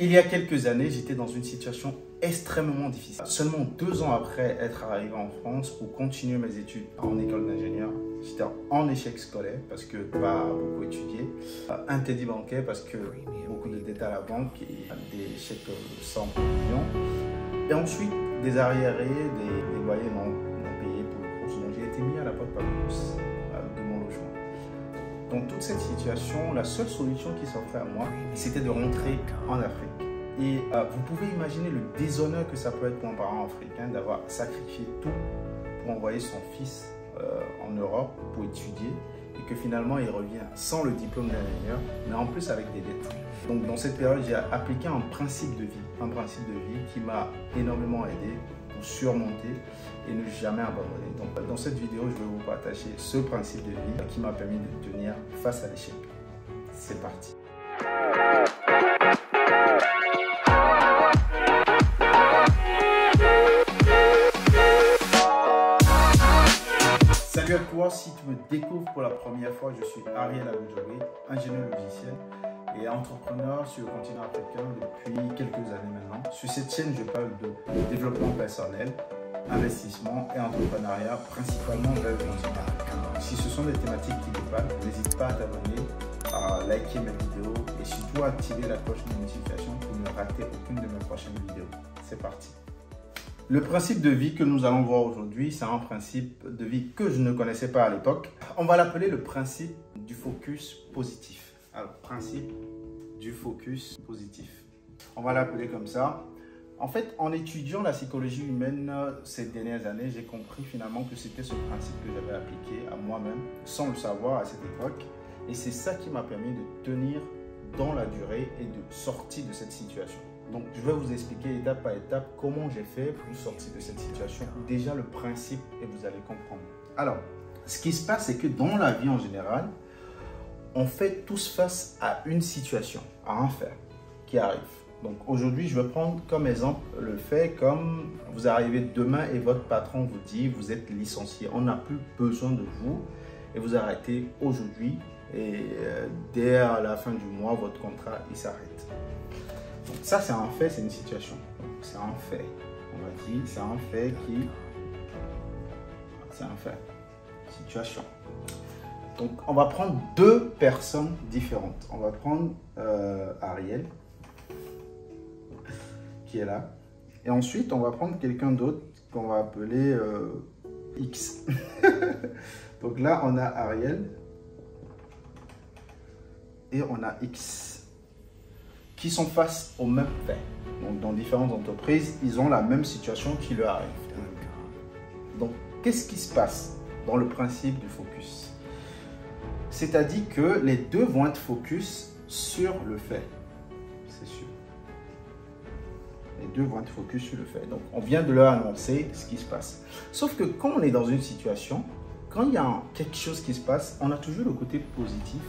Il y a quelques années, j'étais dans une situation extrêmement difficile. Seulement 2 ans après être arrivé en France pour continuer mes études en école d'ingénieur, j'étais en échec scolaire parce que pas beaucoup étudié, interdit bancaire parce que beaucoup de dettes à la banque et des chèques sans provision. Et ensuite, des arriérés, des loyers non payés pour le cours. Donc j'ai été mis à la porte par de mon logement. Dans toute cette situation, la seule solution qui s'offrait à moi, c'était de rentrer en Afrique. Et vous pouvez imaginer le déshonneur que ça peut être pour un parent africain d'avoir sacrifié tout pour envoyer son fils en Europe pour étudier et que finalement il revient sans le diplôme d'ingénieur, mais en plus avec des dettes. Donc dans cette période, j'ai appliqué un principe de vie qui m'a énormément aidé pour surmonter et ne jamais abandonner. Donc dans cette vidéo, je vais vous partager ce principe de vie qui m'a permis de tenir face à l'échec. C'est parti. Salut à toi, si tu me découvres pour la première fois, je suis Ariel Aboudjoué, ingénieur logiciel et entrepreneur sur le continent africain depuis quelques années maintenant. Sur cette chaîne, je parle de développement personnel, investissement et entrepreneuriat, principalement vers le continent africain. Si ce sont des thématiques qui te parlent, n'hésite pas à t'abonner, à liker mes vidéos et surtout à activer la cloche de notification pour ne rater aucune de mes prochaines vidéos. C'est parti. Le principe de vie que nous allons voir aujourd'hui, c'est un principe de vie que je ne connaissais pas à l'époque. On va l'appeler le principe du focus positif. Alors, principe du focus positif. On va l'appeler comme ça. En fait, en étudiant la psychologie humaine ces dernières années, j'ai compris finalement que c'était ce principe que j'avais appliqué à moi-même, sans le savoir à cette époque. Et c'est ça qui m'a permis de tenir dans la durée et de sortir de cette situation. Donc, je vais vous expliquer étape par étape comment j'ai fait pour sortir de cette situation. Déjà, le principe, et vous allez comprendre. Alors, ce qui se passe, c'est que dans la vie en général, on fait tous face à une situation, à un fait qui arrive. Donc, aujourd'hui, je vais prendre comme exemple le fait comme vous arrivez demain et votre patron vous dit vous êtes licencié. On n'a plus besoin de vous et vous arrêtez aujourd'hui et dès la fin du mois, votre contrat, il s'arrête. Donc ça, c'est un fait, c'est une situation. C'est un fait. On va dire, c'est un fait qui... C'est un fait. Situation. Donc, on va prendre 2 personnes différentes. On va prendre Ariel, qui est là. Et ensuite, on va prendre quelqu'un d'autre qu'on va appeler X. Donc là, on a Ariel et on a X, qui sont face au même fait. Donc, dans différentes entreprises, ils ont la même situation qui leur arrive. Donc, qu'est-ce qui se passe dans le principe du focus? C'est-à-dire que les deux vont être focus sur le fait. C'est sûr. Les deux vont être focus sur le fait. Donc, on vient de leur annoncer ce qui se passe. Sauf que quand on est dans une situation, quand il y a quelque chose qui se passe, on a toujours le côté positif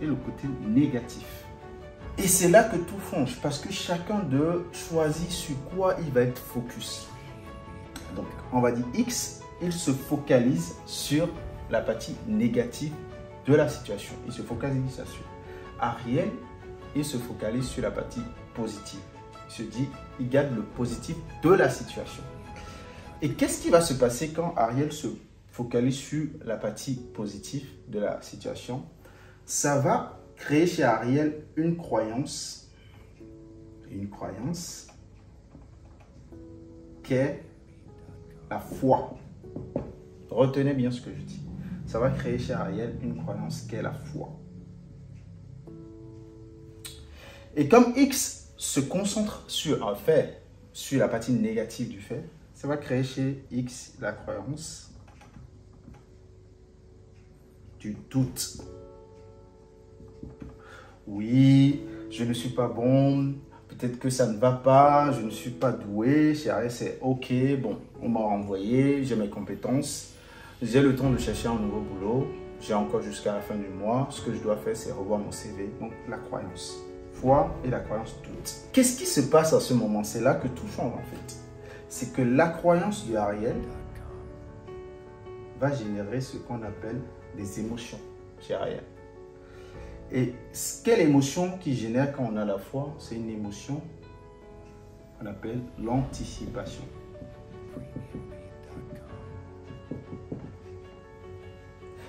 et le côté négatif. Et c'est là que tout change, parce que chacun d'eux choisit sur quoi il va être focus. Donc, on va dire X, il se focalise sur la partie négative de la situation. Il se focalise là-dessus. Ariel, il se focalise sur la partie positive. Il se dit, il garde le positif de la situation. Et qu'est-ce qui va se passer quand Ariel se focalise sur la partie positive de la situation? Ça va créer chez Ariel une croyance qu'est la foi. Retenez bien ce que je dis. Ça va créer chez Ariel une croyance qu'est la foi. Et comme X se concentre sur un fait, sur la partie négative du fait, ça va créer chez X la croyance du doute. Oui, je ne suis pas bon, peut-être que ça ne va pas, je ne suis pas doué, chez Ariel c'est ok, bon, on m'a renvoyé, j'ai mes compétences, j'ai le temps de chercher un nouveau boulot, j'ai encore jusqu'à la fin du mois, ce que je dois faire c'est revoir mon CV, donc la croyance, foi et la croyance doute. Qu'est-ce qui se passe à ce moment? C'est là que tout change en fait. C'est que la croyance de Ariel va générer ce qu'on appelle des émotions chez Ariel. Et quelle émotion qui génère quand on a la foi? C'est une émotion qu'on appelle l'anticipation.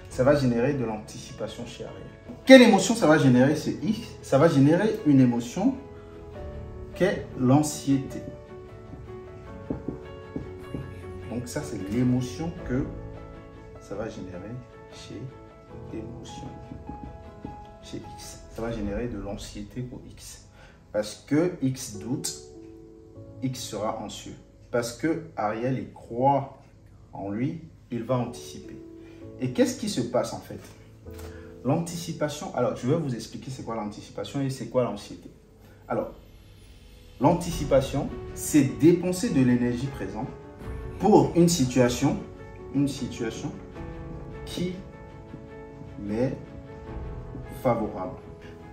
Ça va générer de l'anticipation chez Ariel. Quelle émotion ça va générer chez X? Ça va générer une émotion qu'est l'anxiété. Donc ça, c'est l'émotion que ça va générer chez X. Ça va générer de l'anxiété pour X. Parce que X doute, X sera anxieux. Parce que Ariel il croit en lui, il va anticiper. Et qu'est-ce qui se passe en fait? L'anticipation, alors je vais vous expliquer c'est quoi l'anticipation et c'est quoi l'anxiété. Alors, l'anticipation, c'est dépenser de l'énergie présente pour une situation qui m'est favorable.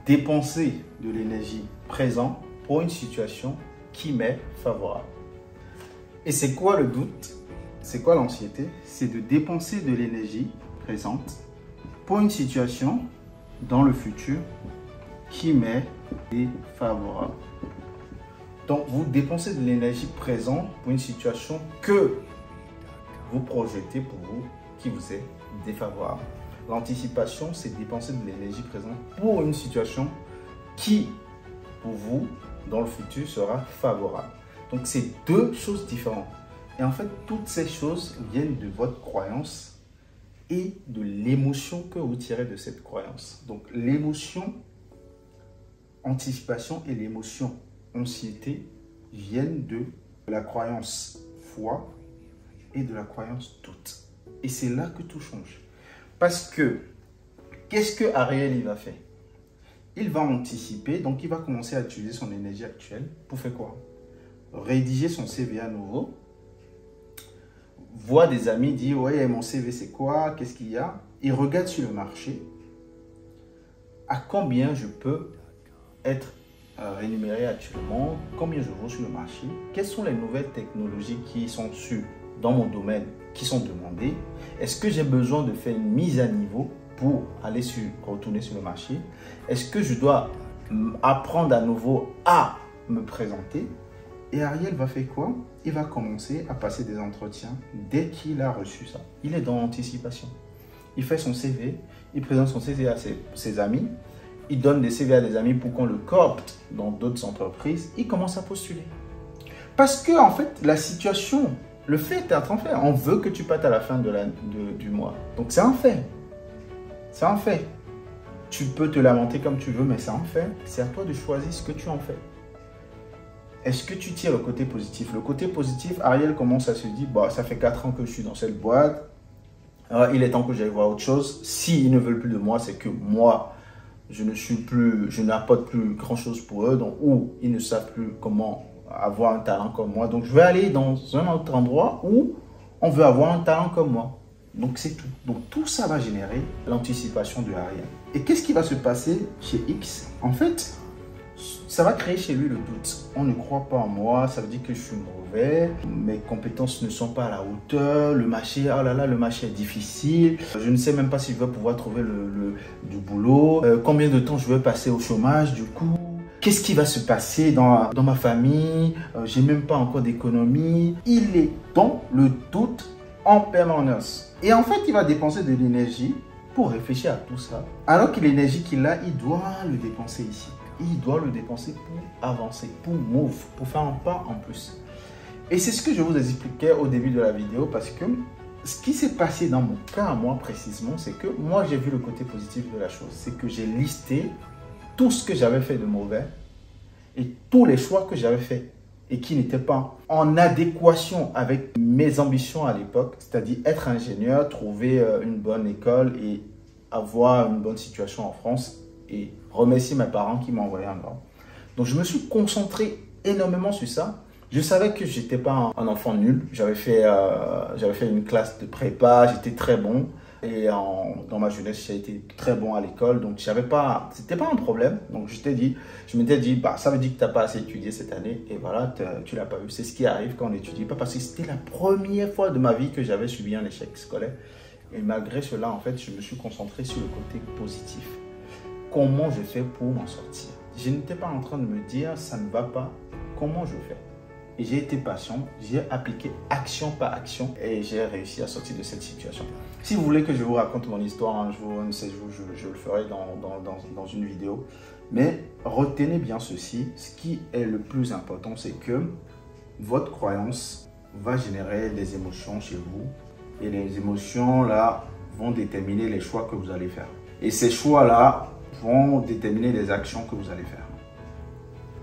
Dépenser de l'énergie présente pour une situation qui m'est favorable. Et c'est quoi le doute? C'est quoi l'anxiété? C'est de dépenser de l'énergie présente pour une situation dans le futur qui m'est défavorable. Donc, vous dépensez de l'énergie présente pour une situation que vous projetez pour vous, qui vous est défavorable. L'anticipation, c'est dépenser de l'énergie présente pour une situation qui, pour vous, dans le futur, sera favorable. Donc, c'est deux choses différentes. Et en fait, toutes ces choses viennent de votre croyance et de l'émotion que vous tirez de cette croyance. Donc, l'émotion anticipation et l'émotion anxiété viennent de la croyance foi et de la croyance doute. Et c'est là que tout change. Parce que, qu'est-ce que Ariel il va faire? Il va anticiper, donc il va commencer à utiliser son énergie actuelle pour faire quoi? Rédiger son CV à nouveau. Voit des amis, dit ouais, mon CV c'est quoi? Qu'est-ce qu'il y a? Il regarde sur le marché. À combien je peux être rémunéré actuellement? Combien je vaux sur le marché? Quelles sont les nouvelles technologies qui sont dans mon domaine, qui sont demandées? Est-ce que j'ai besoin de faire une mise à niveau pour retourner sur le marché? Est-ce que je dois apprendre à nouveau à me présenter? Et Ariel va faire quoi? Il va commencer à passer des entretiens dès qu'il a reçu ça. Il est dans l'anticipation. Il fait son CV, il présente son CV à ses amis, il donne des CV à des amis pour qu'on le coopte dans d'autres entreprises. Il commence à postuler. Parce que, en fait, la situation, le fait est en fait. On veut que tu partes à la fin du mois. Donc, c'est un fait. C'est un fait. Tu peux te lamenter comme tu veux, mais c'est un fait. C'est à toi de choisir ce que tu en fais. Est-ce que tu tires le côté positif? Le côté positif, Ariel commence à se dire, bah, ça fait 4 ans que je suis dans cette boîte. Il est temps que j'aille voir autre chose. S'ils ne veulent plus de moi, c'est que moi, je n'apporte plus grand chose pour eux. Donc, ou ils ne savent plus comment avoir un talent comme moi. Donc, je vais aller dans un autre endroit où on veut avoir un talent comme moi. Donc, c'est tout. Donc, tout ça va générer l'anticipation de Ariel. Et qu'est-ce qui va se passer chez X? En fait, ça va créer chez lui le doute. On ne croit pas en moi, ça veut dire que je suis mauvais, mes compétences ne sont pas à la hauteur, le marché, oh là là, le marché est difficile, je ne sais même pas si je vais pouvoir trouver du boulot, combien de temps je vais passer au chômage du coup, qu'est-ce qui va se passer dans ma famille, j'ai même pas encore d'économie. Il est dans le doute en permanence. Et en fait, il va dépenser de l'énergie pour réfléchir à tout ça, alors que l'énergie qu'il a, il doit le dépenser ici. Il doit le dépenser pour avancer, pour move, pour faire un pas en plus. Et c'est ce que je vous expliquais au début de la vidéo parce que ce qui s'est passé dans mon cas à moi précisément, c'est que moi j'ai vu le côté positif de la chose. C'est que j'ai listé tout ce que j'avais fait de mauvais et tous les choix que j'avais fait et qui n'étaient pas en adéquation avec mes ambitions à l'époque, c'est-à-dire être ingénieur, trouver une bonne école et avoir une bonne situation en France et remercier mes parents qui m'ont envoyé en Europe. Donc, je me suis concentré énormément sur ça. Je savais que je n'étais pas un enfant nul. J'avais fait une classe de prépa, j'étais très bon. Et dans ma jeunesse, j'ai été très bon à l'école. Donc, ce n'était pas un problème. Donc, je m'étais dit, bah, ça veut dire que tu n'as pas assez étudié cette année. Et voilà, tu ne l'as pas eu. C'est ce qui arrive quand on n'étudie pas. Parce que c'était la première fois de ma vie que j'avais subi un échec scolaire. Et malgré cela, en fait, je me suis concentré sur le côté positif. comment je fais pour m'en sortir. Je n'étais pas en train de me dire ça ne va pas, comment je fais. Et j'ai été patient, j'ai appliqué action par action et j'ai réussi à sortir de cette situation. Si vous voulez que je vous raconte mon histoire un jour, un de ces jours, je le ferai dans une vidéo. Mais retenez bien ceci, ce qui est le plus important, c'est que votre croyance va générer des émotions chez vous. Et les émotions là vont déterminer les choix que vous allez faire. Et ces choix-là vont déterminer les actions que vous allez faire.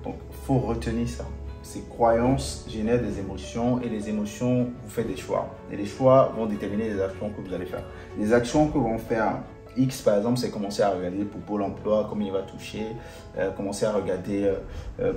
Donc, il faut retenir ça. Ces croyances génèrent des émotions et les émotions vous font des choix. Et les choix vont déterminer les actions que vous allez faire. Les actions que vont faire X, par exemple, c'est commencer à regarder pour Pôle emploi, comment il va toucher, commencer à regarder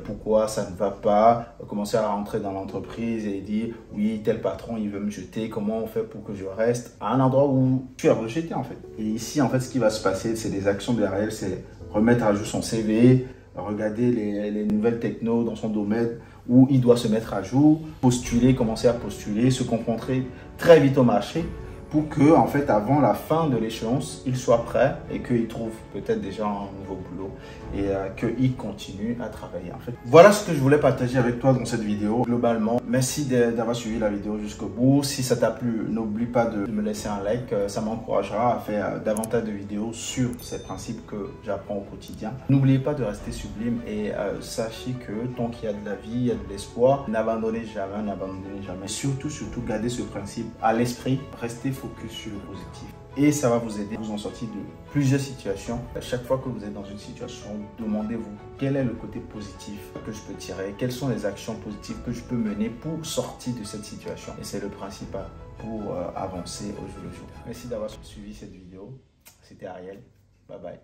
pourquoi ça ne va pas, commencer à rentrer dans l'entreprise et dire oui, tel patron, il veut me jeter, comment on fait pour que je reste à un endroit où tu es rejeté en fait. Et ici, en fait, ce qui va se passer, c'est des actions derrière, c'est remettre à jour son CV, regarder les nouvelles technos dans son domaine où il doit se mettre à jour, postuler, commencer à postuler, se confronter très vite au marché pour que, en fait, avant la fin de l'échéance, il soit prêt et qu'il trouve peut-être déjà un nouveau boulot et qu'il continue à travailler. En fait, voilà ce que je voulais partager avec toi dans cette vidéo. Globalement, merci d'avoir suivi la vidéo jusqu'au bout. Si ça t'a plu, n'oublie pas de me laisser un like. Ça m'encouragera à faire davantage de vidéos sur ces principes que j'apprends au quotidien. N'oubliez pas de rester sublime et sachez que tant qu'il y a de la vie, il y a de l'espoir. N'abandonnez jamais, n'abandonnez jamais. Surtout, gardez ce principe à l'esprit. Restez focus sur le positif. Et ça va vous aider à vous en sortir de plusieurs situations. À chaque fois que vous êtes dans une situation, demandez-vous quel est le côté positif que je peux tirer, quelles sont les actions positives que je peux mener pour sortir de cette situation. Et c'est le principal pour avancer au jour le jour. Merci d'avoir suivi cette vidéo. C'était Ariel. Bye bye.